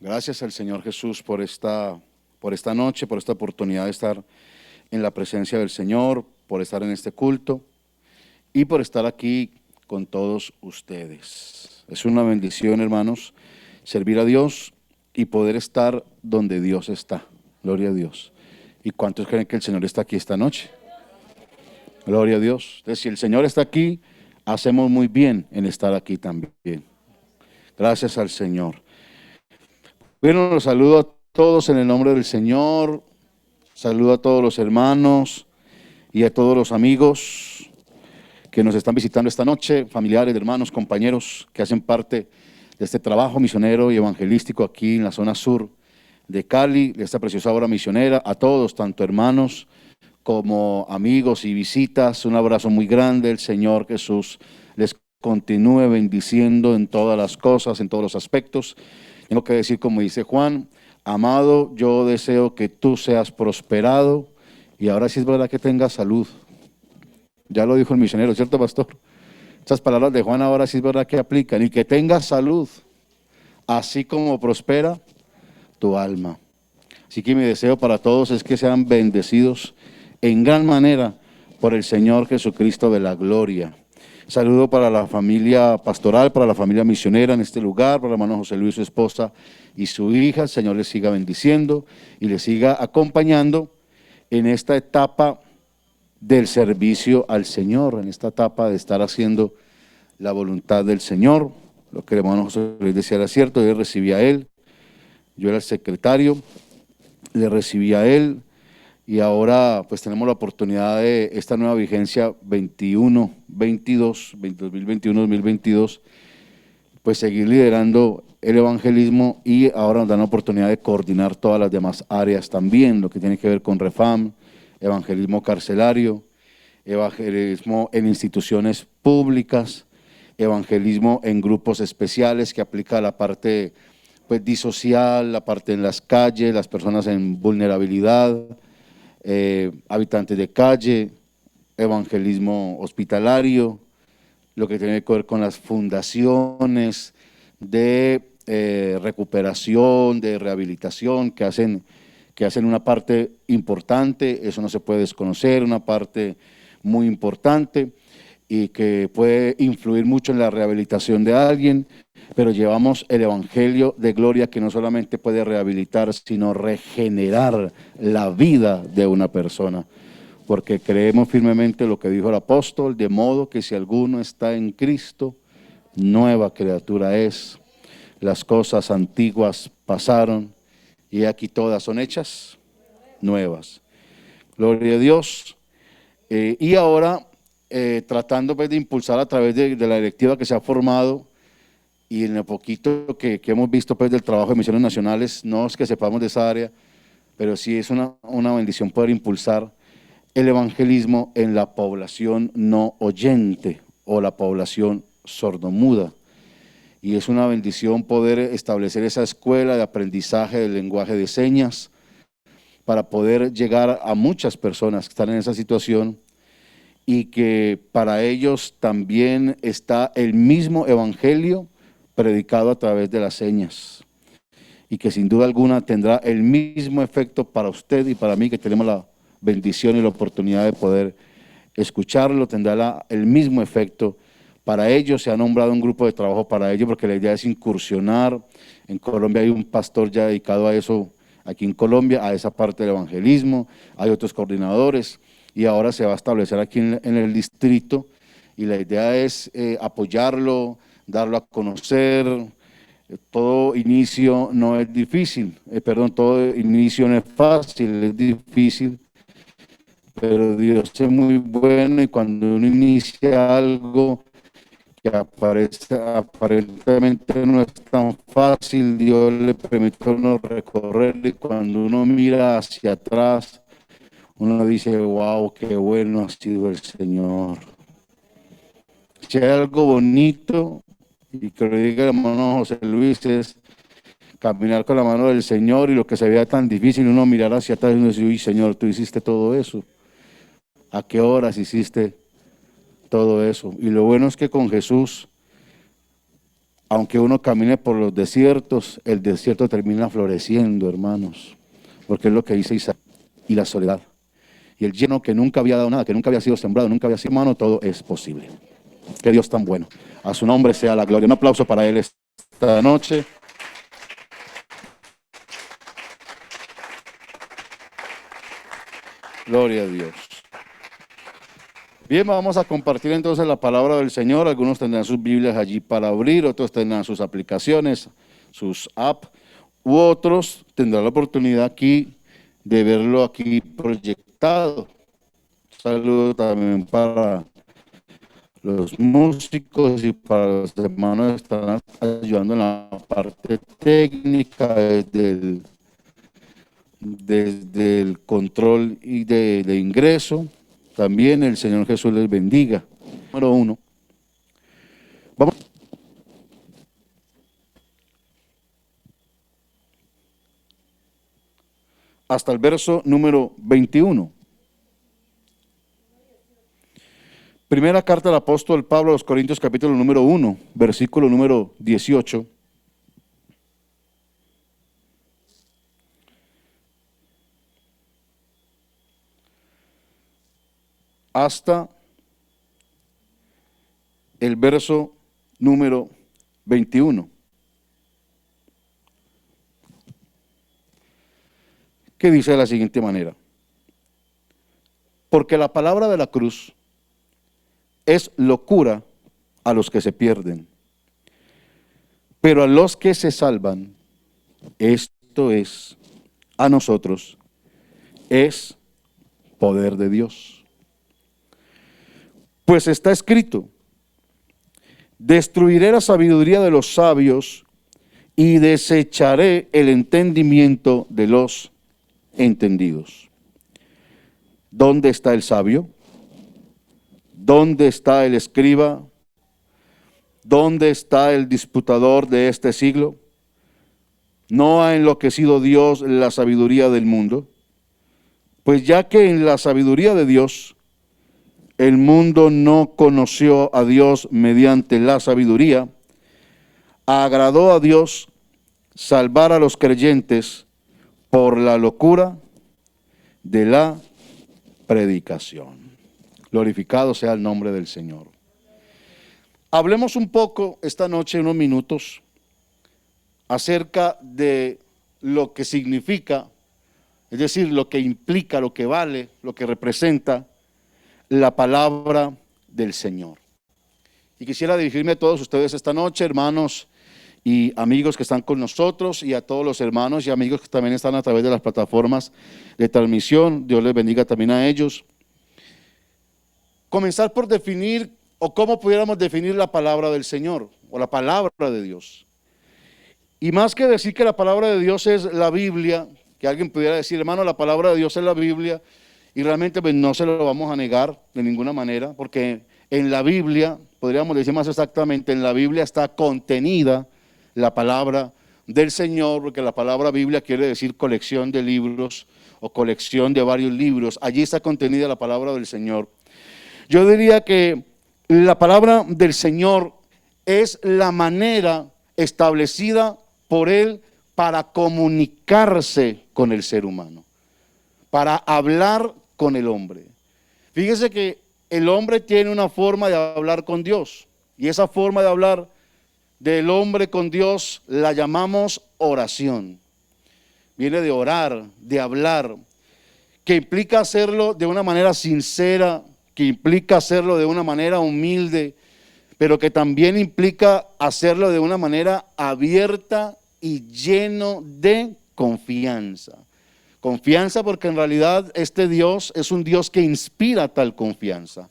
Gracias al Señor Jesús por esta noche, por esta oportunidad de estar en la presencia del Señor, por estar en este culto y por estar aquí con todos ustedes. Es una bendición, hermanos, servir a Dios y poder estar donde Dios está. Gloria a Dios. ¿Y cuántos creen que el Señor está aquí esta noche? Gloria a Dios. Entonces, si el Señor está aquí, hacemos muy bien en estar aquí también. Gracias al Señor. Bueno, los saludo a todos en el nombre del Señor. Saludo a todos los hermanos y a todos los amigos que nos están visitando esta noche, familiares, hermanos, compañeros que hacen parte de este trabajo misionero y evangelístico aquí en la zona sur de Cali, de esta preciosa obra misionera. A todos, tanto hermanos como amigos y visitas, un abrazo muy grande. El Señor Jesús les continúe bendiciendo en todas las cosas, en todos los aspectos. Tengo que decir, como dice Juan: amado, yo deseo que tú seas prosperado y ahora sí es verdad que tengas salud. Ya lo dijo el misionero, ¿cierto, pastor? Estas palabras de Juan ahora sí es verdad que aplican. Y que tengas salud, así como prospera tu alma. Así que mi deseo para todos es que sean bendecidos en gran manera por el Señor Jesucristo de la gloria. Saludo para la familia pastoral, para la familia misionera en este lugar, para el hermano José Luis, su esposa y su hija. El Señor les siga bendiciendo y les siga acompañando en esta etapa del servicio al Señor, en esta etapa de estar haciendo la voluntad del Señor. Lo que el hermano José Luis decía era cierto. Yo recibí a él, yo era el secretario, le recibí a él. Y ahora pues tenemos la oportunidad de esta nueva vigencia 21-22, 2021-2022, pues seguir liderando el evangelismo y ahora nos dan la oportunidad de coordinar todas las demás áreas también, lo que tiene que ver con Refam, evangelismo carcelario, evangelismo en instituciones públicas, evangelismo en grupos especiales que aplica la parte pues disocial, la parte en las calles, las personas en vulnerabilidad, habitantes de calle, evangelismo hospitalario, lo que tiene que ver con las fundaciones de recuperación, de rehabilitación, que hacen una parte importante. Eso no se puede desconocer, una parte muy importante y que puede influir mucho en la rehabilitación de alguien. Pero llevamos el evangelio de gloria que no solamente puede rehabilitar, sino regenerar la vida de una persona. Porque creemos firmemente lo que dijo el apóstol, de modo que si alguno está en Cristo, nueva criatura es. Las cosas antiguas pasaron y aquí todas son hechas nuevas. Gloria a Dios. Y ahora, tratando pues, de impulsar a través de la directiva que se ha formado, y en lo poquito que hemos visto pues del trabajo de misiones nacionales, no es que sepamos de esa área, pero sí es una bendición poder impulsar el evangelismo en la población no oyente o la población sordomuda. Y es una bendición poder establecer esa escuela de aprendizaje del lenguaje de señas para poder llegar a muchas personas que están en esa situación y que para ellos también está el mismo evangelio predicado a través de las señas y que sin duda alguna tendrá el mismo efecto para usted y para mí, que tenemos la bendición y la oportunidad de poder escucharlo. Tendrá el mismo efecto para ellos. Se ha nombrado un grupo de trabajo para ello porque la idea es incursionar. En Colombia hay un pastor ya dedicado a eso, aquí en Colombia, a esa parte del evangelismo. Hay otros coordinadores y ahora se va a establecer aquí en el distrito y la idea es apoyarlo, darlo a conocer. Todo inicio no es difícil, todo inicio no es fácil, es difícil, pero Dios es muy bueno y cuando uno inicia algo que aparentemente no es tan fácil, Dios le permite a uno recorrer y cuando uno mira hacia atrás, uno dice, wow, qué bueno ha sido el Señor. Si hay algo bonito, y que lo diga el hermano José Luis, es caminar con la mano del Señor y lo que se veía tan difícil, uno mirar hacia atrás y uno dice, uy, Señor, tú hiciste todo eso. ¿A qué horas hiciste todo eso? Y lo bueno es que con Jesús Aunque uno camine por los desiertos, el desierto termina floreciendo, hermanos, porque es lo que dice Isaías. Y la soledad. Y el lleno que nunca había dado nada, que nunca había sido sembrado, nunca había sido humano, todo es posible. Que Dios tan bueno. A su nombre sea la gloria. Un aplauso para Él esta noche. Gloria a Dios. Bien, vamos a compartir entonces la palabra del Señor. Algunos tendrán sus Biblias allí para abrir, otros tendrán sus aplicaciones, sus apps, u otros tendrán la oportunidad aquí de verlo aquí proyectado. Saludo también para los músicos y para los hermanos que están ayudando en la parte técnica desde el control y de ingreso. También el Señor Jesús les bendiga. Número 1. Vamos. Hasta el verso número 21. Primera carta del apóstol Pablo a los Corintios, capítulo número 1, versículo número 18. Hasta el verso número 21. Que dice de la siguiente manera: porque la palabra de la cruz es locura a los que se pierden, pero a los que se salvan, esto es, a nosotros, es poder de Dios. Pues está escrito: destruiré la sabiduría de los sabios y desecharé el entendimiento de los entendidos. ¿Dónde está el sabio? ¿Dónde está el escriba? ¿Dónde está el disputador de este siglo? ¿No ha enloquecido Dios la sabiduría del mundo? Pues ya que en la sabiduría de Dios el mundo no conoció a Dios mediante la sabiduría, agradó a Dios salvar a los creyentes por la locura de la predicación. Glorificado sea el nombre del Señor. Hablemos un poco esta noche, unos minutos, acerca de lo que significa, es decir, lo que implica, lo que vale, lo que representa la palabra del Señor. Y quisiera dirigirme a todos ustedes esta noche, hermanos y amigos que están con nosotros, y a todos los hermanos y amigos que también están a través de las plataformas de transmisión. Dios les bendiga también a ellos. Comenzar por definir, o cómo pudiéramos definir la palabra del Señor, o la palabra de Dios. Y más que decir que la palabra de Dios es la Biblia, que alguien pudiera decir, hermano, la palabra de Dios es la Biblia, y realmente pues no se lo vamos a negar de ninguna manera, porque en la Biblia, podríamos decir más exactamente, en la Biblia está contenida la palabra del Señor, porque la palabra Biblia quiere decir colección de libros o colección de varios libros. Allí está contenida la palabra del Señor. Yo diría que la palabra del Señor es la manera establecida por Él para comunicarse con el ser humano, para hablar con el hombre. Fíjese que el hombre tiene una forma de hablar con Dios, y esa forma de hablar del hombre con Dios la llamamos oración. Viene de orar, de hablar, que implica hacerlo de una manera sincera, que implica hacerlo de una manera humilde, pero que también implica hacerlo de una manera abierta y lleno de confianza. Confianza, porque en realidad este Dios es un Dios que inspira tal confianza.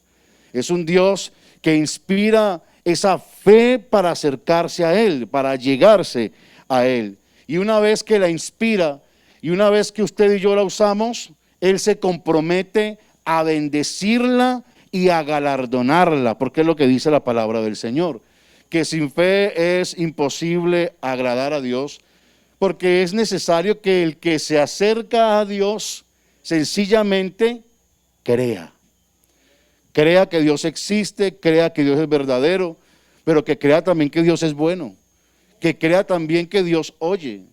Es un Dios que inspira esa fe para acercarse a Él, para llegarse a Él. Y una vez que la inspira, y una vez que usted y yo la usamos, Él se compromete a bendecirla y a galardonarla, porque es lo que dice la palabra del Señor, que sin fe es imposible agradar a Dios, porque es necesario que el que se acerca a Dios sencillamente crea. Crea que Dios existe, crea que Dios es verdadero, pero que crea también que Dios es bueno, que crea también que Dios oye,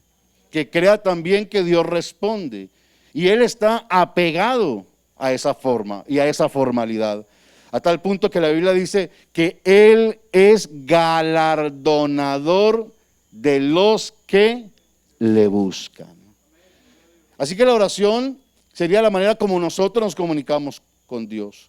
que crea también que Dios responde. Y él está apegado a esa forma y a esa formalidad. A tal punto que la Biblia dice que Él es galardonador de los que le buscan. Así que la oración sería la manera como nosotros nos comunicamos con Dios.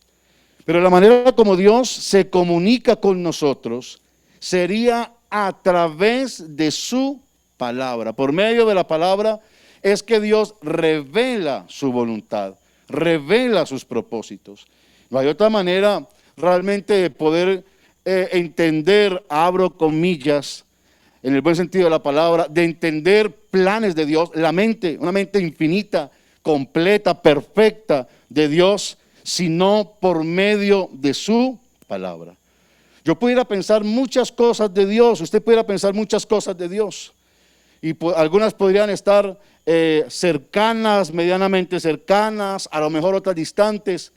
Pero la manera como Dios se comunica con nosotros sería a través de su palabra. Por medio de la palabra es que Dios revela su voluntad, revela sus propósitos. No hay otra manera realmente de poder entender, abro comillas, en el buen sentido de la palabra, de entender planes de Dios, la mente, una mente infinita, completa, perfecta de Dios, sino por medio de su palabra. Yo pudiera pensar muchas cosas de Dios, usted pudiera pensar muchas cosas de Dios, y algunas podrían estar cercanas, medianamente cercanas, a lo mejor otras distantes,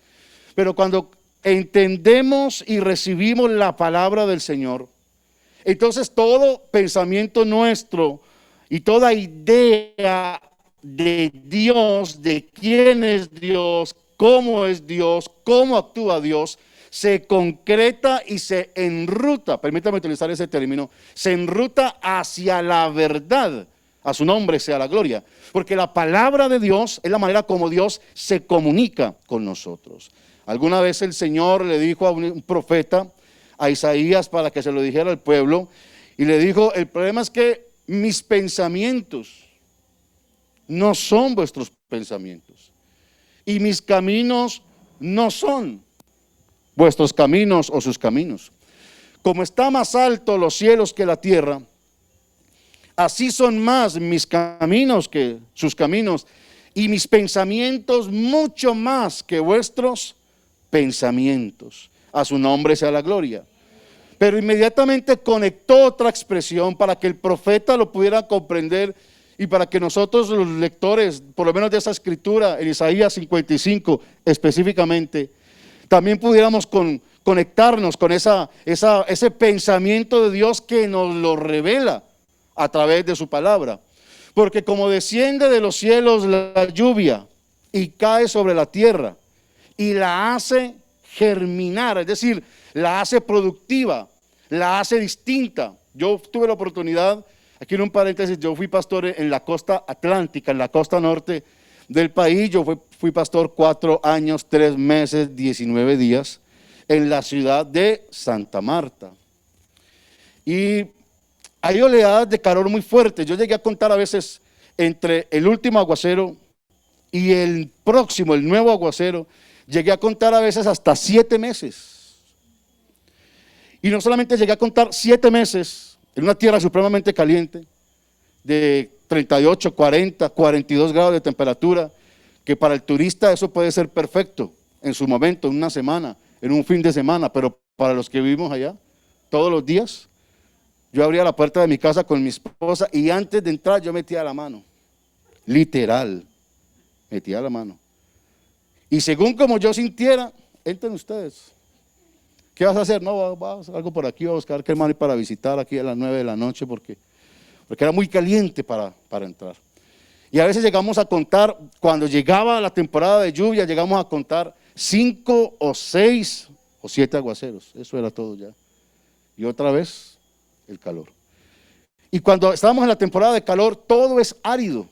pero cuando entendemos y recibimos la palabra del Señor, entonces todo pensamiento nuestro y toda idea de Dios, de quién es Dios, cómo actúa Dios, se concreta y se enruta, permítame utilizar ese término, se enruta hacia la verdad. A su nombre sea la gloria, porque la palabra de Dios es la manera como Dios se comunica con nosotros. Alguna vez el Señor le dijo a un profeta, a Isaías, para que se lo dijera al pueblo, y le dijo: el problema es que mis pensamientos no son vuestros pensamientos, y mis caminos no son vuestros caminos o sus caminos. Como está más alto los cielos que la tierra, así son más mis caminos que sus caminos, y mis pensamientos mucho más que vuestros pensamientos. A su nombre sea la gloria. Pero inmediatamente conectó otra expresión para que el profeta lo pudiera comprender y para que nosotros los lectores, por lo menos de esa escritura, en Isaías 55 específicamente, también pudiéramos conectarnos con ese pensamiento de Dios que nos lo revela a través de su palabra. Porque como desciende de los cielos la lluvia y cae sobre la tierra y la hace germinar, es decir, la hace productiva, la hace distinta. Yo tuve la oportunidad, aquí en un paréntesis, yo fui pastor en la costa atlántica, en la costa norte del país. Yo fui pastor 4 años, 3 meses, 19 días en la ciudad de Santa Marta. Y hay oleadas de calor muy fuertes. Yo llegué a contar a veces entre el último aguacero y el próximo, el nuevo aguacero, llegué a contar a veces hasta 7 meses. Y no solamente llegué a contar 7 meses en una tierra supremamente caliente, de 38, 40, 42 grados de temperatura, que para el turista eso puede ser perfecto en su momento, en una semana, en un fin de semana, pero para los que vivimos allá, todos los días, yo abría la puerta de mi casa con mi esposa y antes de entrar yo metía la mano, literal, metía la mano. Y según como yo sintiera, entren ustedes. ¿Qué vas a hacer? No, voy a hacer algo por aquí, voy a buscar qué hermano para visitar aquí a las 9 de la noche porque era muy caliente para entrar. Y a veces llegamos a contar, cuando llegaba la temporada de lluvia, llegamos a contar 5 o 6 o 7 aguaceros. Eso era todo ya. Y otra vez, el calor. Y cuando estábamos en la temporada de calor, todo es árido.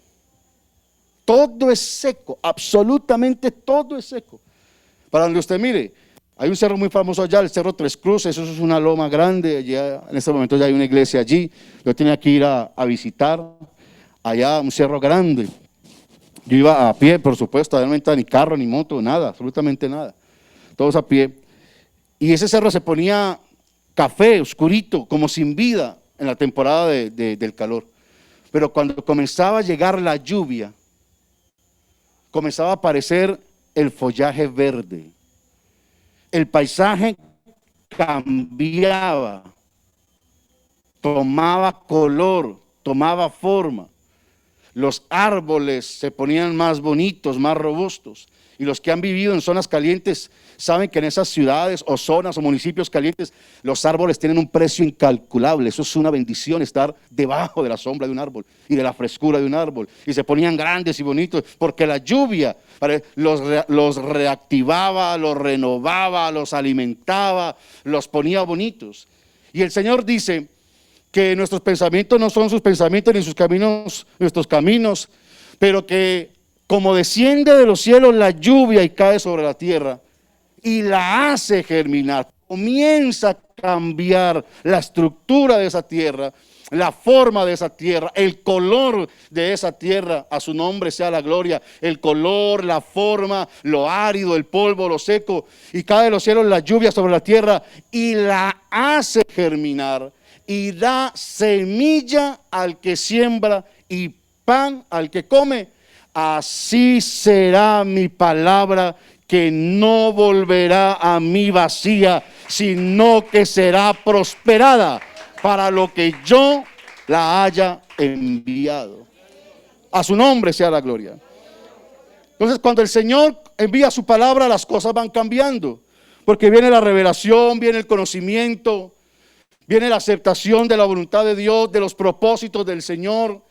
Todo es seco, absolutamente todo es seco. Para donde usted mire, hay un cerro muy famoso allá, el Cerro Tres Cruces, eso es una loma grande, allá, en este momento ya hay una iglesia allí, yo tenía que ir a visitar, allá un cerro grande. Yo iba a pie, por supuesto, no entraba ni carro, ni moto, nada, absolutamente nada, todos a pie. Y ese cerro se ponía café, oscurito, como sin vida en la temporada del calor. Pero cuando comenzaba a llegar la lluvia, comenzaba a aparecer el follaje verde. El paisaje cambiaba, tomaba color, tomaba forma. los árboles se ponían más bonitos, más robustos. Y los que han vivido en zonas calientes saben que en esas ciudades o zonas o municipios calientes los árboles tienen un precio incalculable. Eso es una bendición, estar debajo de la sombra de un árbol y de la frescura de un árbol. Y se ponían grandes y bonitos porque la lluvia los reactivaba, los renovaba, los alimentaba, los ponía bonitos. Y el Señor dice que nuestros pensamientos no son sus pensamientos ni sus caminos nuestros caminos, pero que como desciende de los cielos la lluvia y cae sobre la tierra y la hace germinar, comienza a cambiar la estructura de esa tierra, la forma de esa tierra, el color de esa tierra, a su nombre sea la gloria, el color, la forma, lo árido, el polvo, lo seco, y cae de los cielos la lluvia sobre la tierra y la hace germinar y da semilla al que siembra y pan al que come. Así será mi palabra, que no volverá a mí vacía, sino que será prosperada para lo que yo la haya enviado. A su nombre sea la gloria. Entonces, cuando el Señor envía su palabra, las cosas van cambiando, porque viene la revelación, viene el conocimiento, viene la aceptación de la voluntad de Dios, de los propósitos del Señor.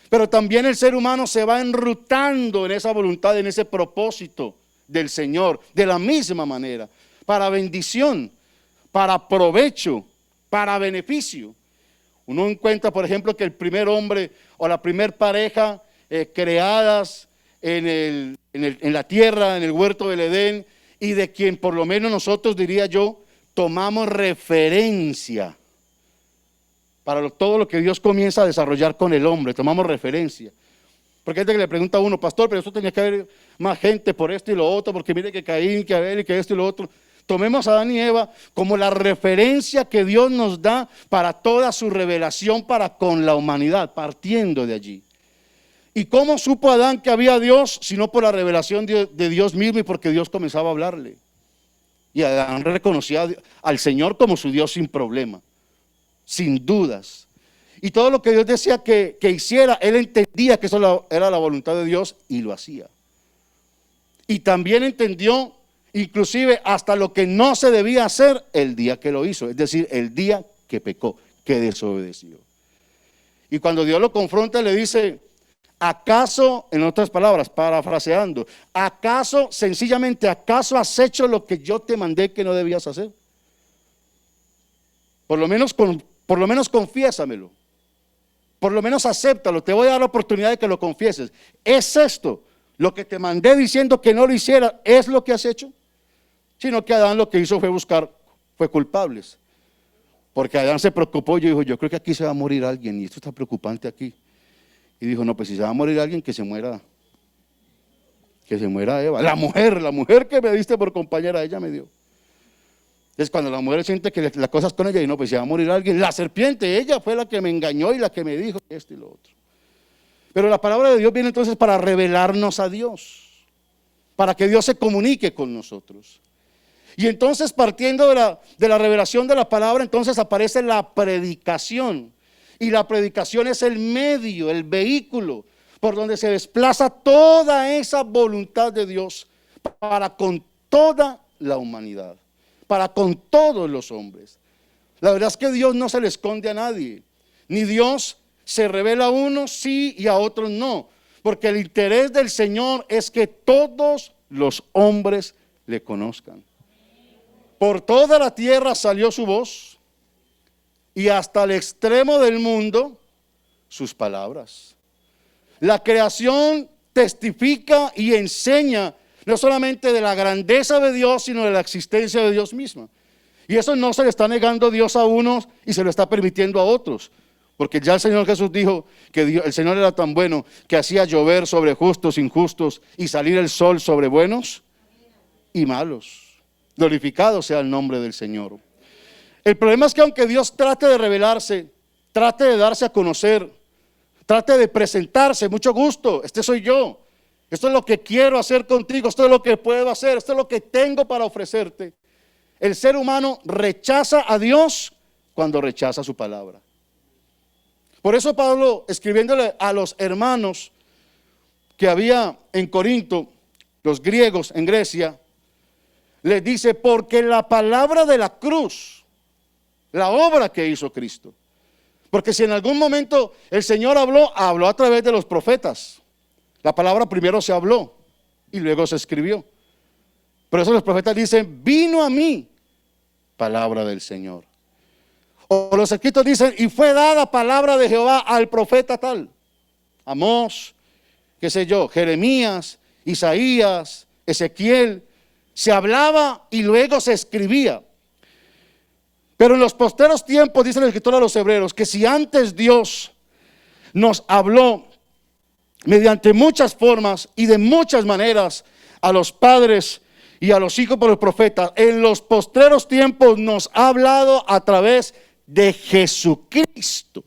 Pero también el ser humano se va enrutando en esa voluntad, en ese propósito del Señor, de la misma manera, para bendición, para provecho, para beneficio. Uno encuentra, por ejemplo, que el primer hombre o la primer pareja creadas en la tierra, en el huerto del Edén, y de quien por lo menos nosotros, diría yo, tomamos referencia. Para todo lo que Dios comienza a desarrollar con el hombre, tomamos referencia. Porque hay gente que le pregunta a uno, pastor, pero eso tenía que haber más gente por esto y lo otro, porque mire que Caín, que Abel y que esto y lo otro. Tomemos a Adán y Eva como la referencia que Dios nos da para toda su revelación para con la humanidad, partiendo de allí. ¿Y cómo supo Adán que había Dios? Sino por la revelación de Dios mismo y porque Dios comenzaba a hablarle. Y Adán reconocía al Señor como su Dios sin problema, sin dudas. Y todo lo que Dios decía que hiciera, él entendía que eso era la voluntad de Dios y lo hacía. Y también entendió inclusive hasta lo que no se debía hacer el día que lo hizo, es decir, el día que pecó, que desobedeció. Y cuando Dios lo confronta le dice, ¿acaso, en otras palabras, parafraseando, acaso, sencillamente, acaso has hecho lo que yo te mandé que no debías hacer? Por lo menos confiésamelo. Por lo menos acéptalo, te voy a dar la oportunidad de que lo confieses. ¿Es esto lo que te mandé diciendo que no lo hiciera? ¿Es lo que has hecho? Sino que Adán lo que hizo fue culpables. Porque Adán se preocupó y dijo, yo creo que aquí se va a morir alguien y esto está preocupante aquí. Y dijo, no, pues si se va a morir alguien, que se muera Eva. La mujer que me diste por compañera, ella me dio. Entonces cuando la mujer siente que las cosas con ella y no, pues se va a morir alguien. La serpiente, ella fue la que me engañó y la que me dijo esto y lo otro. Pero la palabra de Dios viene entonces para revelarnos a Dios, para que Dios se comunique con nosotros. Y entonces partiendo de la revelación de la palabra, entonces aparece la predicación. Y la predicación es el medio, el vehículo por donde se desplaza toda esa voluntad de Dios para con toda la humanidad, para con todos los hombres. La verdad es que Dios no se le esconde a nadie, ni Dios se revela a unos sí y a otros no, porque el interés del Señor es que todos los hombres le conozcan. Por toda la tierra salió su voz y hasta el extremo del mundo sus palabras. La creación testifica y enseña no solamente de la grandeza de Dios, sino de la existencia de Dios misma. Y eso no se le está negando Dios a unos y se lo está permitiendo a otros. Porque ya el Señor Jesús dijo que el Señor era tan bueno que hacía llover sobre justos, injustos y salir el sol sobre buenos y malos. Glorificado sea el nombre del Señor. El problema es que aunque Dios trate de revelarse, trate de darse a conocer, trate de presentarse, mucho gusto, este soy yo, esto es lo que quiero hacer contigo, esto es lo que puedo hacer, esto es lo que tengo para ofrecerte. El ser humano rechaza a Dios cuando rechaza su palabra. Por eso Pablo, escribiéndole a los hermanos que había en Corinto, los griegos en Grecia, les dice, porque la palabra de la cruz, la obra que hizo Cristo. Porque si en algún momento el Señor habló a través de los profetas. La palabra primero se habló y luego se escribió. Por eso los profetas dicen, vino a mí palabra del Señor. O los escritos dicen, y fue dada palabra de Jehová al profeta tal. Amós, qué sé yo, Jeremías, Isaías, Ezequiel. Se hablaba y luego se escribía. Pero en los posteros tiempos, dice el escritor a los hebreos, que si antes Dios nos habló mediante muchas formas y de muchas maneras a los padres y a los hijos por los profetas, en los postreros tiempos nos ha hablado a través de Jesucristo,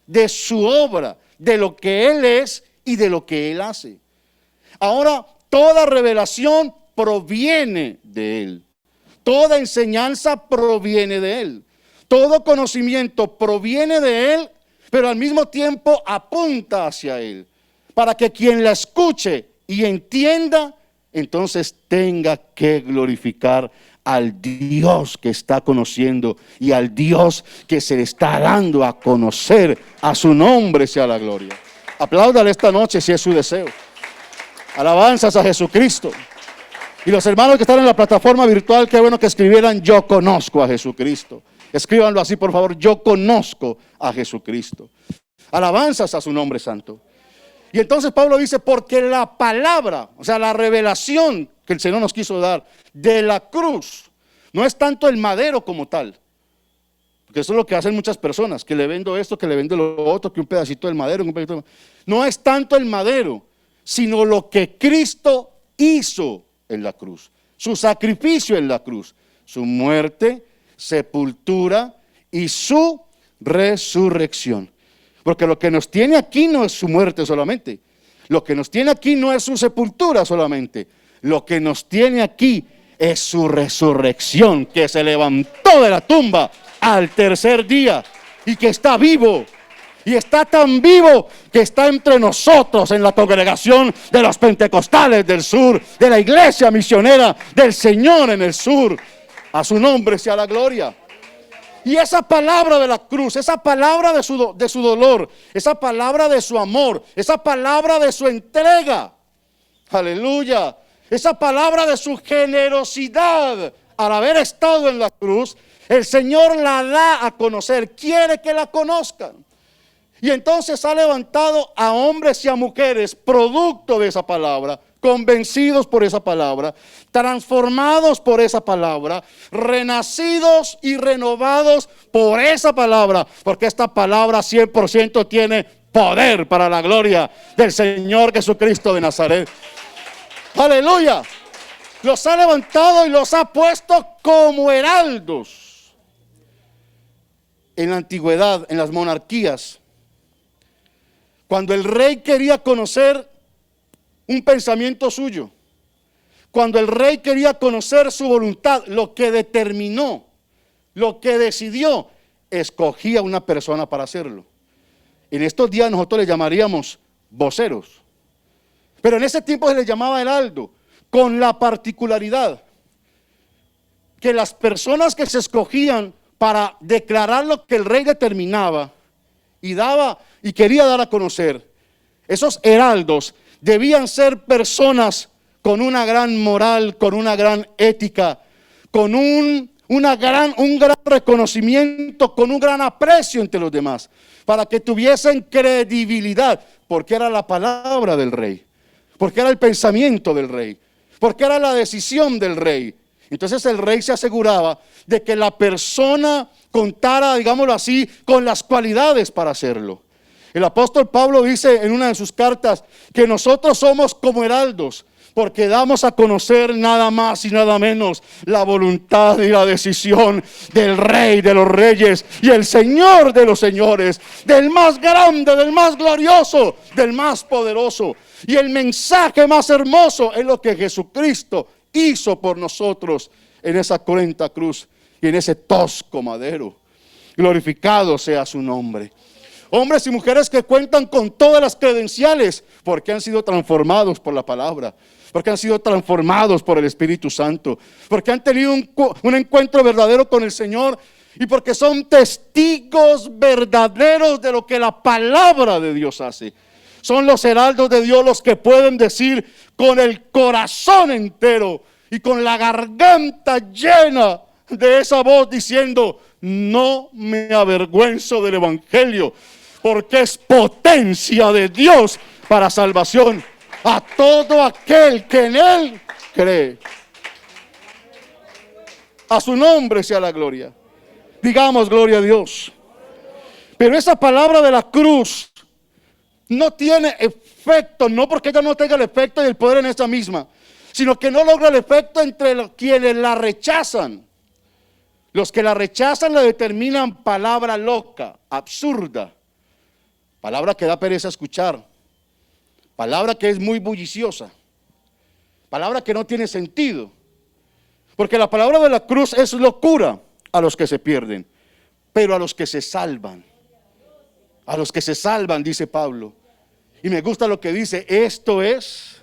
de su obra, de lo que Él es y de lo que Él hace. Ahora, toda revelación proviene de Él. Toda enseñanza proviene de Él. Todo conocimiento proviene de Él, pero al mismo tiempo apunta hacia Él. Para que quien la escuche y entienda, entonces tenga que glorificar al Dios que está conociendo y al Dios que se le está dando a conocer. A su nombre sea la gloria. Apláudale esta noche si es su deseo. Alabanzas a Jesucristo. Y los hermanos que están en la plataforma virtual, qué bueno que escribieran, yo conozco a Jesucristo. Escríbanlo así, por favor, yo conozco a Jesucristo. Alabanzas a su nombre santo. Y entonces Pablo dice, porque la palabra, o sea, la revelación que el Señor nos quiso dar de la cruz, no es tanto el madero como tal. Porque eso es lo que hacen muchas personas, que le vendo esto, que le vendo lo otro, que un pedacito del madero, un pedacito. No es tanto el madero, sino lo que Cristo hizo en la cruz, su sacrificio en la cruz, su muerte, sepultura y su resurrección. Porque lo que nos tiene aquí no es su muerte solamente, lo que nos tiene aquí no es su sepultura solamente, lo que nos tiene aquí es su resurrección, que se levantó de la tumba al tercer día y que está vivo. Y está tan vivo que está entre nosotros en la congregación de los pentecostales del sur, de la iglesia misionera del Señor en el sur. A su nombre sea la gloria. Y esa palabra de la cruz, esa palabra de su dolor, esa palabra de su amor, esa palabra de su entrega, aleluya, esa palabra de su generosidad al haber estado en la cruz, el Señor la da a conocer, quiere que la conozcan. Y entonces ha levantado a hombres y a mujeres producto de esa palabra, convencidos por esa palabra, transformados por esa palabra, renacidos y renovados por esa palabra, porque esta palabra 100% tiene poder para la gloria del Señor Jesucristo de Nazaret. Aleluya. Los ha levantado y los ha puesto como heraldos. En la antigüedad, en las monarquías, cuando el rey quería conocer un pensamiento suyo, cuando el rey quería conocer su voluntad, lo que determinó, lo que decidió, escogía una persona para hacerlo. En estos días nosotros le llamaríamos voceros, pero en ese tiempo se les llamaba heraldo, con la particularidad que las personas que se escogían para declarar lo que el rey determinaba y daba y quería dar a conocer, esos heraldos debían ser personas con una gran moral, con una gran ética, con un gran reconocimiento, con un gran aprecio entre los demás, para que tuviesen credibilidad, porque era la palabra del rey, porque era el pensamiento del rey, porque era la decisión del rey. Entonces el rey se aseguraba de que la persona contara, digámoslo así, con las cualidades para hacerlo. El apóstol Pablo dice en una de sus cartas que nosotros somos como heraldos, porque damos a conocer nada más y nada menos la voluntad y la decisión del Rey de los Reyes y el Señor de los Señores, del más grande, del más glorioso, del más poderoso. Y el mensaje más hermoso es lo que Jesucristo hizo por nosotros en esa cruenta cruz y en ese tosco madero. Glorificado sea su nombre. Hombres y mujeres que cuentan con todas las credenciales porque han sido transformados por la palabra, porque han sido transformados por el Espíritu Santo, porque han tenido un encuentro verdadero con el Señor y porque son testigos verdaderos de lo que la palabra de Dios hace. Son los heraldos de Dios los que pueden decir con el corazón entero y con la garganta llena de esa voz diciendo: no me avergüenzo del evangelio, porque es potencia de Dios para salvación a todo aquel que en él cree. A su nombre sea la gloria. Digamos gloria a Dios. Pero esa palabra de la cruz no tiene efecto, no porque ella no tenga el efecto y el poder en esa misma, sino que no logra el efecto entre quienes la rechazan. Los que la rechazan la determinan palabra loca, absurda, palabra que da pereza escuchar, palabra que es muy bulliciosa, palabra que no tiene sentido. Porque la palabra de la cruz es locura a los que se pierden, pero a los que se salvan, dice Pablo. Y me gusta lo que dice: esto es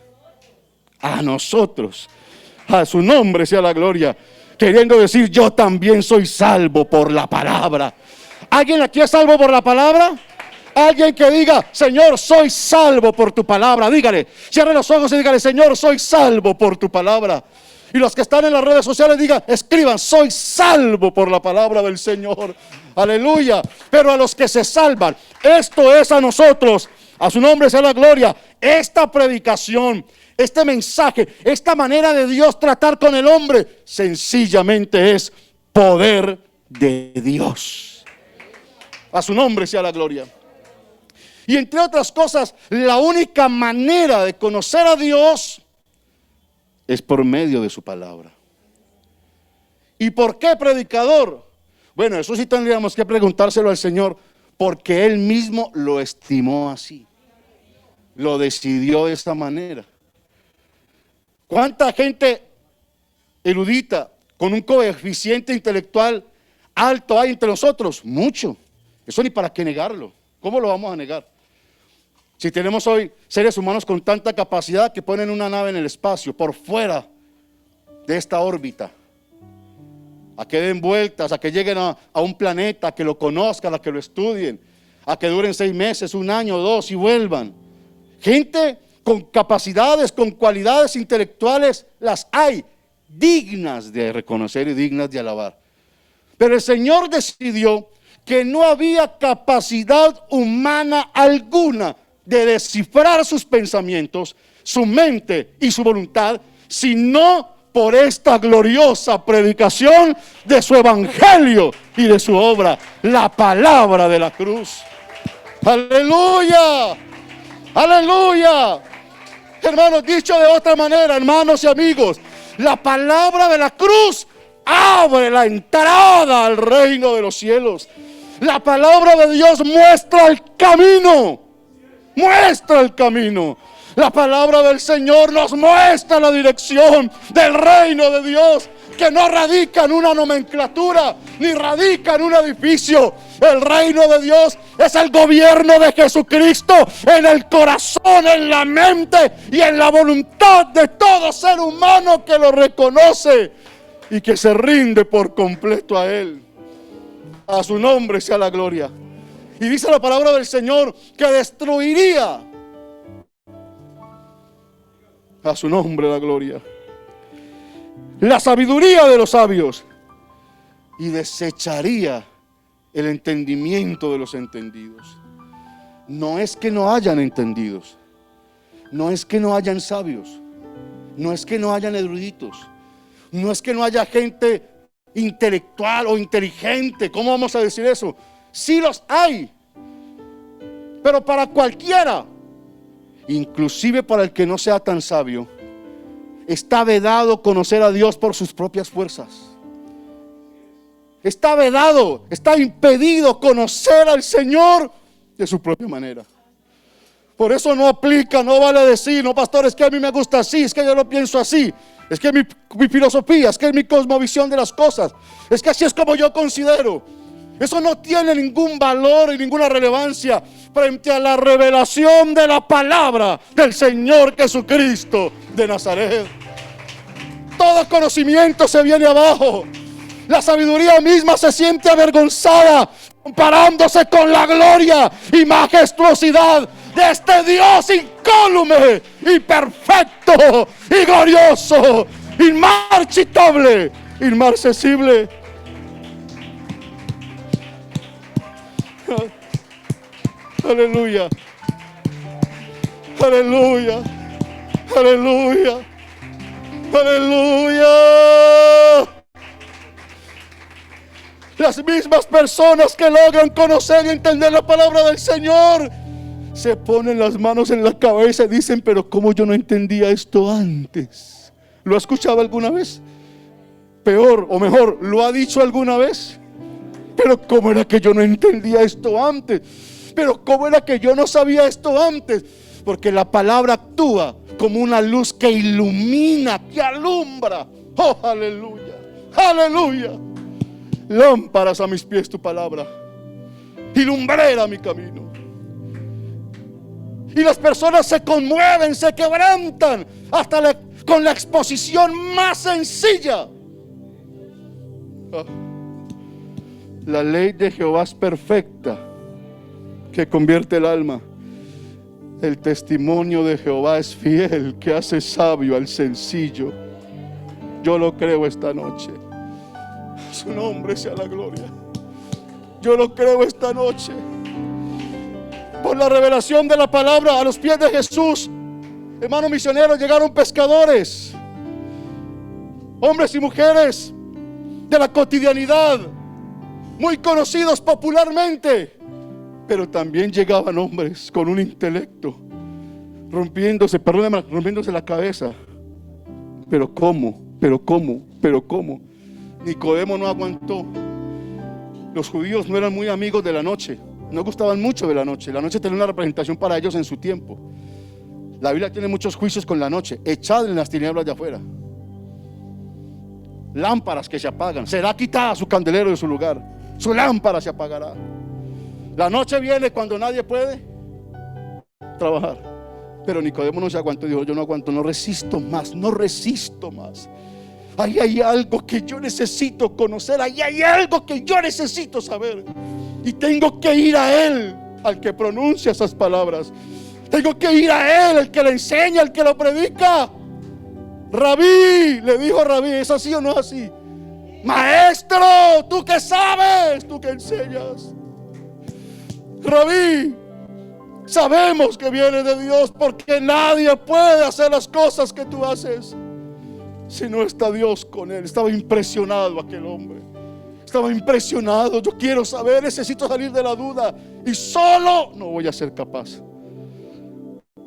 a nosotros, a su nombre sea la gloria. Queriendo decir, yo también soy salvo por la palabra. ¿Alguien aquí es salvo por la palabra? Alguien que diga: Señor, soy salvo por tu palabra. Dígale, cierre los ojos y dígale: Señor, soy salvo por tu palabra. Y los que están en las redes sociales digan, escriban: soy salvo por la palabra del Señor. Aleluya. Pero a los que se salvan, esto es a nosotros, a su nombre sea la gloria. Esta predicación, este mensaje, esta manera de Dios tratar con el hombre, sencillamente es poder de Dios. A su nombre sea la gloria. Y entre otras cosas, la única manera de conocer a Dios es por medio de su palabra. ¿Y por qué, predicador? Bueno, eso sí tendríamos que preguntárselo al Señor, porque Él mismo lo estimó así, lo decidió de esta manera. ¿Cuánta gente erudita con un coeficiente intelectual alto hay entre nosotros? Mucho. Eso ni para qué negarlo. ¿Cómo lo vamos a negar? Si tenemos hoy seres humanos con tanta capacidad que ponen una nave en el espacio, por fuera de esta órbita, a que den vueltas, a que lleguen a un planeta, a que lo conozcan, a que lo estudien, a que duren 6 meses, 1 año, 2 y vuelvan. Gente con capacidades, con cualidades intelectuales, las hay, dignas de reconocer y dignas de alabar. Pero el Señor decidió que no había capacidad humana alguna de descifrar sus pensamientos, su mente y su voluntad, sino por esta gloriosa predicación de su evangelio y de su obra, la palabra de la cruz. ¡Aleluya! ¡Aleluya! Hermanos, dicho de otra manera, hermanos y amigos, la palabra de la cruz abre la entrada al reino de los cielos. La palabra de Dios muestra el camino. Muestra el camino. La palabra del Señor nos muestra la dirección del reino de Dios, que no radica en una nomenclatura, ni radica en un edificio. El reino de Dios es el gobierno de Jesucristo en el corazón, en la mente y en la voluntad de todo ser humano que lo reconoce y que se rinde por completo a Él. A su nombre sea la gloria. Y dice la palabra del Señor que destruiría, a su nombre la gloria, la sabiduría de los sabios y desecharía el entendimiento de los entendidos. No es que no hayan entendidos, no es que no hayan sabios, no es que no hayan eruditos, no es que no haya gente intelectual o inteligente. ¿Cómo vamos a decir eso? Sí los hay, pero para cualquiera, inclusive para el que no sea tan sabio, está vedado conocer a Dios por sus propias fuerzas. Está vedado, está impedido conocer al Señor de su propia manera. Por eso no aplica, no vale decir, no, pastor, es que a mí me gusta así, es que yo lo pienso así, es que mi filosofía, es que es mi cosmovisión de las cosas, es que así es como yo considero. Eso no tiene ningún valor y ninguna relevancia frente a la revelación de la palabra del Señor Jesucristo de Nazaret. Todo conocimiento se viene abajo. La sabiduría misma se siente avergonzada comparándose con la gloria y majestuosidad de este Dios incólume y perfecto y glorioso, inmarchitable, inmarcesible. Aleluya, aleluya, aleluya, aleluya. Las mismas personas que logran conocer y entender la palabra del Señor se ponen las manos en la cabeza y dicen: pero ¿cómo yo no entendía esto antes? ¿Lo ha escuchado alguna vez? Peor o mejor, ¿lo ha dicho alguna vez? Pero ¿cómo era que yo no entendía esto antes? Pero ¿cómo era que yo no sabía esto antes? Porque la palabra actúa como una luz que ilumina, que alumbra. ¡Oh, aleluya! ¡Aleluya! Lámparas a mis pies tu palabra y lumbrera mi camino. Y las personas se conmueven, se quebrantan hasta con la exposición más sencilla. La ley de Jehová es perfecta, que convierte el alma. El testimonio de Jehová es fiel, que hace sabio al sencillo. Yo lo creo esta noche. Su nombre sea la gloria. Yo lo creo esta noche. Por la revelación de la palabra, a los pies de Jesús, hermanos misioneros, llegaron pescadores, hombres y mujeres de la cotidianidad, muy conocidos popularmente, pero también llegaban hombres con un intelecto, rompiéndose la cabeza. Pero ¿cómo? Nicodemo no aguantó. Los judíos no eran muy amigos de la noche, no gustaban mucho de la noche. La noche tenía una representación para ellos en su tiempo. La Biblia tiene muchos juicios con la noche. Echad en las tinieblas de afuera. Lámparas que se apagan. Será quitada su candelero de su lugar. Su lámpara se apagará. La noche viene cuando nadie puede trabajar. Pero Nicodemo no se aguantó. Dijo: yo no aguanto, no resisto más. Ahí hay algo que yo necesito conocer. Ahí hay algo que yo necesito saber. Y tengo que ir a Él, al que pronuncia esas palabras. Tengo que ir a Él, el que le enseña, el que lo predica. Rabí, le dijo Rabí: ¿es así o no es así? Maestro, tú que sabes, tú que enseñas. Rabí, sabemos que viene de Dios, porque nadie puede hacer las cosas que tú haces si no está Dios con él. Estaba impresionado aquel hombre. Estaba impresionado. Yo quiero saber, necesito salir de la duda, y solo no voy a ser capaz.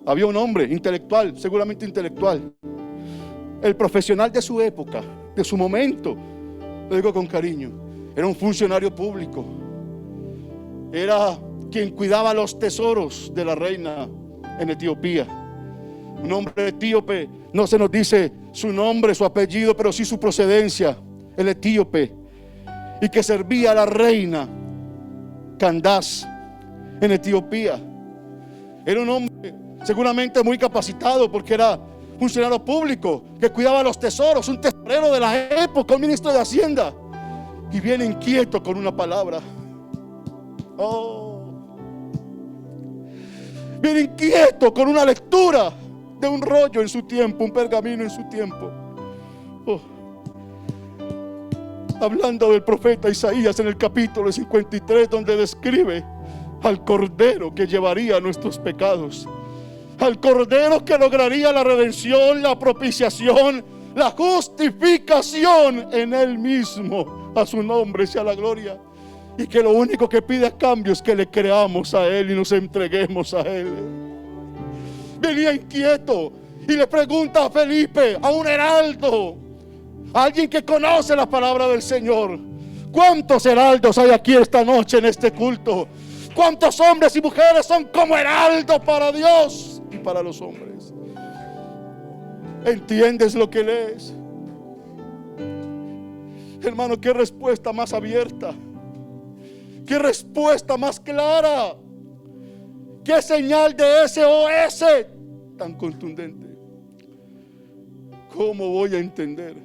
Había un hombre intelectual, seguramente intelectual, el profesional de su época, de su momento, lo digo con cariño. Era un funcionario público. Era quien cuidaba los tesoros de la reina en Etiopía. Un hombre etíope. No se nos dice su nombre, su apellido, pero sí su procedencia, el etíope, y que servía a la reina Candace en Etiopía. Era un hombre seguramente muy capacitado, porque era funcionario público que cuidaba los tesoros, un tesorero de la época, un ministro de Hacienda, y viene inquieto con una palabra. Viene inquieto con una lectura de un rollo en su tiempo, un pergamino en su tiempo. Hablando del profeta Isaías en el capítulo 53, donde describe al Cordero que llevaría nuestros pecados, al Cordero que lograría la redención, la propiciación, la justificación en Él mismo. A su nombre sea la gloria. Y que lo único que pide a cambio es que le creamos a Él y nos entreguemos a Él. Venía inquieto y le pregunta a Felipe, a un heraldo, a alguien que conoce la palabra del Señor: ¿cuántos heraldos hay aquí esta noche en este culto? ¿Cuántos hombres y mujeres son como heraldos para Dios y para los hombres? ¿Entiendes lo que lees? Hermano, qué respuesta más abierta. ¿Qué respuesta más clara? ¿Qué señal de SOS tan contundente? ¿Cómo voy a entender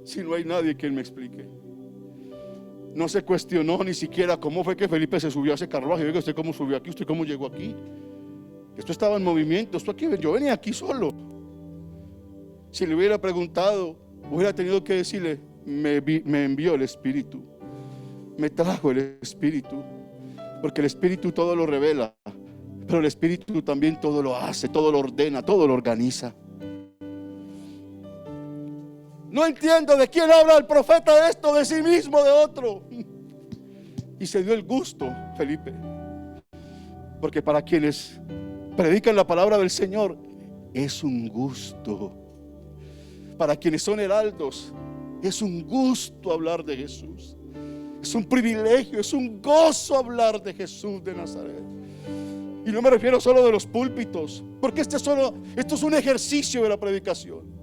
si no hay nadie que me explique? No se cuestionó ni siquiera cómo fue que Felipe se subió a ese carruaje. Oiga, ¿usted cómo subió aquí? ¿Usted cómo llegó aquí? Esto estaba en movimiento. Yo venía aquí solo. Si le hubiera preguntado, hubiera tenido que decirle: me envió el Espíritu, me trajo el Espíritu. Porque el Espíritu todo lo revela, pero el Espíritu también todo lo hace, todo lo ordena, todo lo organiza. No entiendo de quién habla el profeta de esto, de sí mismo, de otro. Y se dio el gusto, Felipe, porque para quienes predican la palabra del Señor es un gusto. Para quienes son heraldos es un gusto hablar de Jesús. Es un privilegio, es un gozo hablar de Jesús de Nazaret. Y no me refiero solo de los púlpitos, porque esto es un ejercicio de la predicación.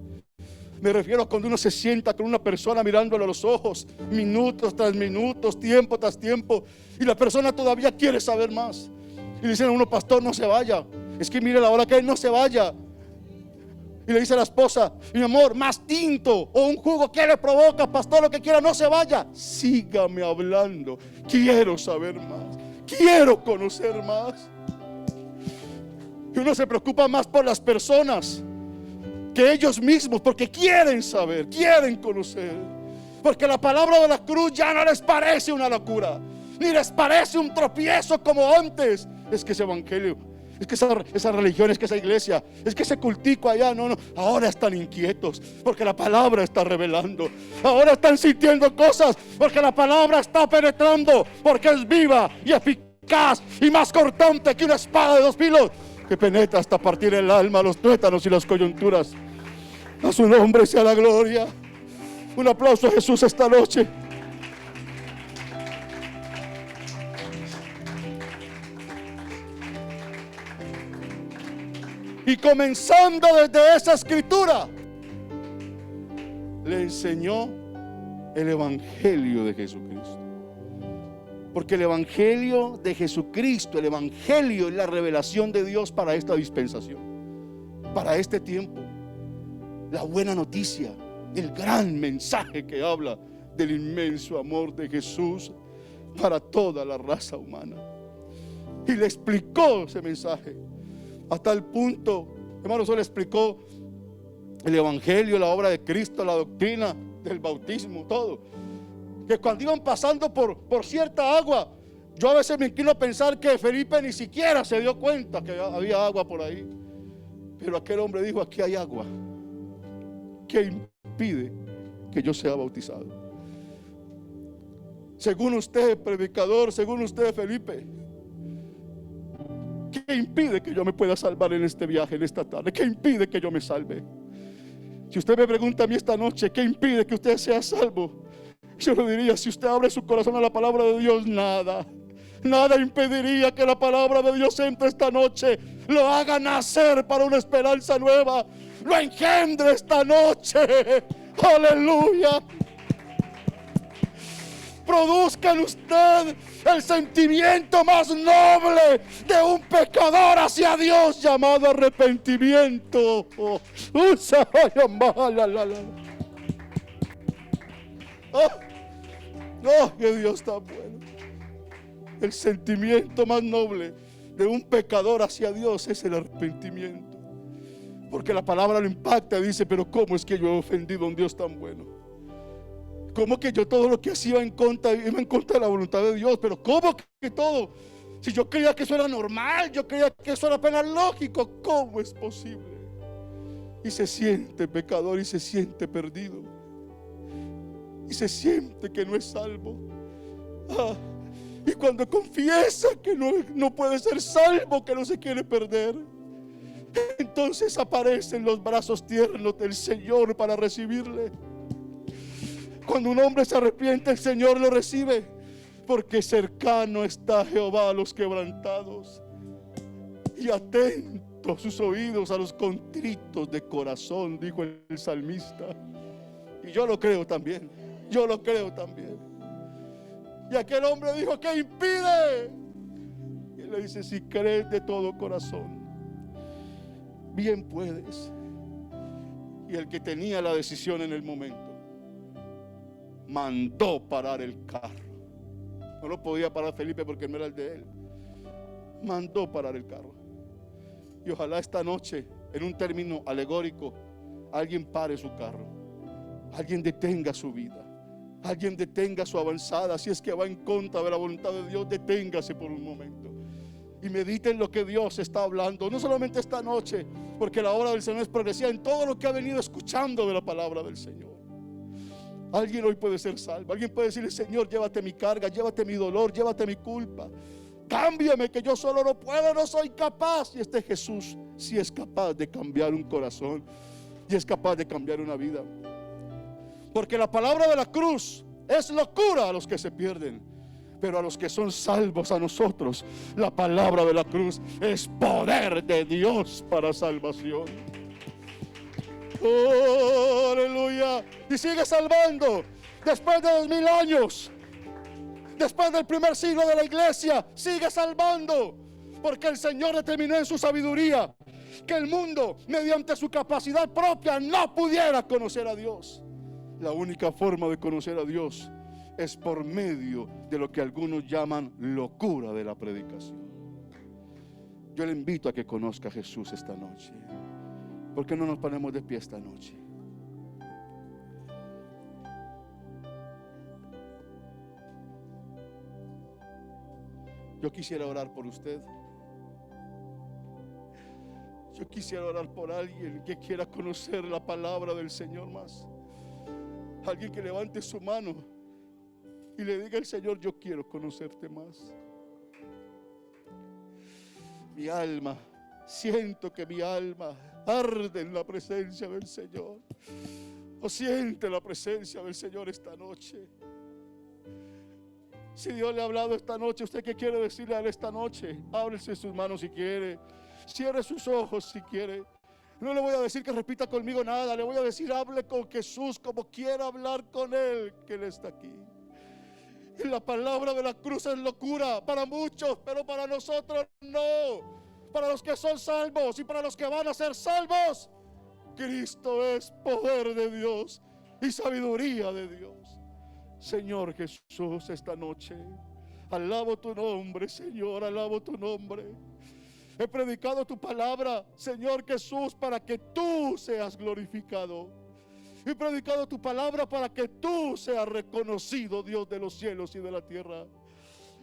Me refiero a cuando uno se sienta con una persona mirándole a los ojos, minutos tras minutos, tiempo tras tiempo, y la persona todavía quiere saber más. Y le dicen a uno: pastor, no se vaya. Es que mire la hora que él no se vaya. Y le dice a la esposa: mi amor, más tinto o un jugo, ¿qué le provoca, pastor? Lo que quiera, no se vaya. Sígame hablando. Quiero saber más. Quiero conocer más. Y uno se preocupa más por las personas que ellos mismos, porque quieren saber, quieren conocer. Porque la palabra de la cruz ya no les parece una locura, ni les parece un tropiezo como antes. Es que ese evangelio, es que esa religión, es que esa iglesia, es que ese cultico allá, no, ahora están inquietos porque la palabra está revelando. Ahora están sintiendo cosas porque la palabra está penetrando, porque es viva y eficaz y más cortante que una espada de dos filos, que penetra hasta partir el alma, los tuétanos y las coyunturas. A su nombre sea la gloria. Un aplauso a Jesús esta noche. Y comenzando desde esa escritura, le enseñó el evangelio de Jesucristo. Porque el evangelio de Jesucristo, el evangelio es la revelación de Dios para esta dispensación, para este tiempo. La buena noticia, el gran mensaje que habla del inmenso amor de Jesús para toda la raza humana. Y le explicó ese mensaje a tal punto, hermanos, le explicó el evangelio, la obra de Cristo, la doctrina del bautismo, todo. Que cuando iban pasando por cierta agua, yo a veces me inclino a pensar que Felipe ni siquiera se dio cuenta que había agua por ahí. Pero aquel hombre dijo: aquí hay agua. ¿Qué impide que yo sea bautizado? Según usted, predicador, según usted, Felipe, ¿qué impide que yo me pueda salvar en este viaje, en esta tarde? ¿Qué impide que yo me salve? Si usted me pregunta a mí esta noche, ¿qué impide que usted sea salvo? Yo le diría: si usted abre su corazón a la palabra de Dios, nada impediría que la palabra de Dios entre esta noche, lo haga nacer para una esperanza nueva, lo engendre esta noche. Aleluya. Produzca en usted el sentimiento más noble de un pecador hacia Dios, llamado arrepentimiento. Que Dios está bueno. El sentimiento más noble de un pecador hacia Dios es el arrepentimiento. Porque la palabra lo impacta y dice: pero ¿cómo es que yo he ofendido a un Dios tan bueno? ¿Cómo que yo todo lo que hacía iba en contra de la voluntad de Dios? Pero ¿cómo que todo? Si yo creía que eso era normal, yo creía que eso era apenas lógico, ¿cómo es posible? Y se siente pecador y se siente perdido. Y se siente que no es salvo. Y cuando confiesa que no puede ser salvo, que no se quiere perder, entonces aparecen los brazos tiernos del Señor para recibirle. Cuando un hombre se arrepiente, el Señor lo recibe, porque cercano está Jehová a los quebrantados y atento sus oídos a los contritos de corazón, dijo el salmista. Y yo lo creo también. Y aquel hombre dijo: ¿qué impide? Y él le dice: si crees de todo corazón, bien puedes. Y el que tenía la decisión en el momento mandó parar el carro. No lo podía parar Felipe porque no era el de él. Mandó parar el carro. Y ojalá esta noche, en un término alegórico, alguien pare su carro, alguien detenga su vida, alguien detenga su avanzada. Si es que va en contra de la voluntad de Dios, deténgase por un momento y mediten lo que Dios está hablando, no solamente esta noche, porque la obra del Señor es progresiva en todo lo que ha venido escuchando de la palabra del Señor. Alguien hoy puede ser salvo. Alguien puede decirle: Señor, llévate mi carga, llévate mi dolor, llévate mi culpa, cámbiame, que yo solo no puedo, no soy capaz. Y este Jesús sí es capaz de cambiar un corazón y es capaz de cambiar una vida, porque la palabra de la cruz es locura a los que se pierden, pero a los que son salvos, a nosotros, la palabra de la cruz es poder de Dios para salvación. Oh, aleluya. Y sigue salvando. Después de 2000 años, después del primer siglo de la iglesia, sigue salvando, porque el Señor determinó en su sabiduría que el mundo, mediante su capacidad propia, no pudiera conocer a Dios. La única forma de conocer a Dios es por medio de lo que algunos llaman locura de la predicación. Yo le invito a que conozca a Jesús esta noche. ¿Por qué no nos ponemos de pie esta noche? Yo quisiera orar por usted. Yo quisiera orar por alguien que quiera conocer la palabra del Señor más. Alguien que levante su mano y le diga al Señor: yo quiero conocerte más. Mi alma, siento que mi alma arde en la presencia del Señor. O siente la presencia del Señor esta noche. Si Dios le ha hablado esta noche, ¿usted qué quiere decirle a él esta noche? Ábrese sus manos si quiere, cierre sus ojos si quiere. No le voy a decir que repita conmigo nada, le voy a decir: hable con Jesús como quiera hablar con él, que él está aquí. Y la palabra de la cruz es locura para muchos, pero para nosotros no. Para los que son salvos y para los que van a ser salvos, Cristo es poder de Dios y sabiduría de Dios. Señor Jesús, esta noche alabo tu nombre, Señor, alabo tu nombre. He predicado tu palabra, Señor Jesús, para que tú seas glorificado. He predicado tu palabra para que tú seas reconocido, Dios de los cielos y de la tierra.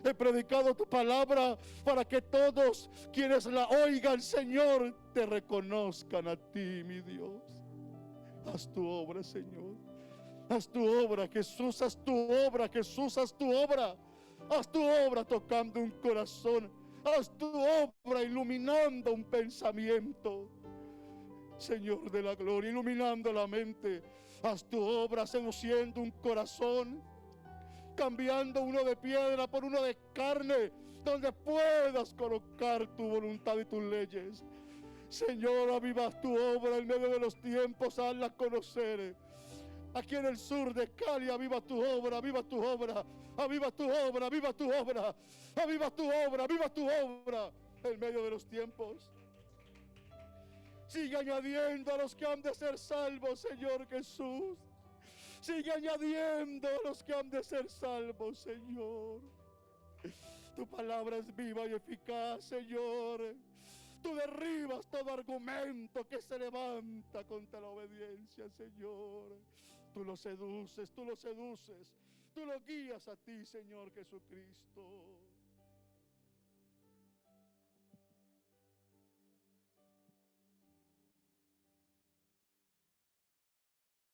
He predicado tu palabra para que todos quienes la oigan, Señor, te reconozcan a ti, mi Dios. Haz tu obra, Señor. Haz tu obra, Jesús, haz tu obra, Jesús, haz tu obra. Haz tu obra tocando un corazón. Haz tu obra iluminando un pensamiento, Señor de la gloria, iluminando la mente. Haz tu obra seduciendo un corazón, cambiando uno de piedra por uno de carne, donde puedas colocar tu voluntad y tus leyes. Señor, aviva tu obra en medio de los tiempos, hazla conocer. Aquí en el sur de Cali, aviva tu obra, aviva tu obra, aviva tu obra, aviva tu obra, aviva tu obra, aviva tu obra en medio de los tiempos. Sigue añadiendo a los que han de ser salvos, Señor Jesús. Sigue añadiendo a los que han de ser salvos, Señor. Tu palabra es viva y eficaz, Señor. Tú derribas todo argumento que se levanta contra la obediencia, Señor. Tú lo seduces, tú lo seduces. Tú lo guías a ti, Señor Jesucristo.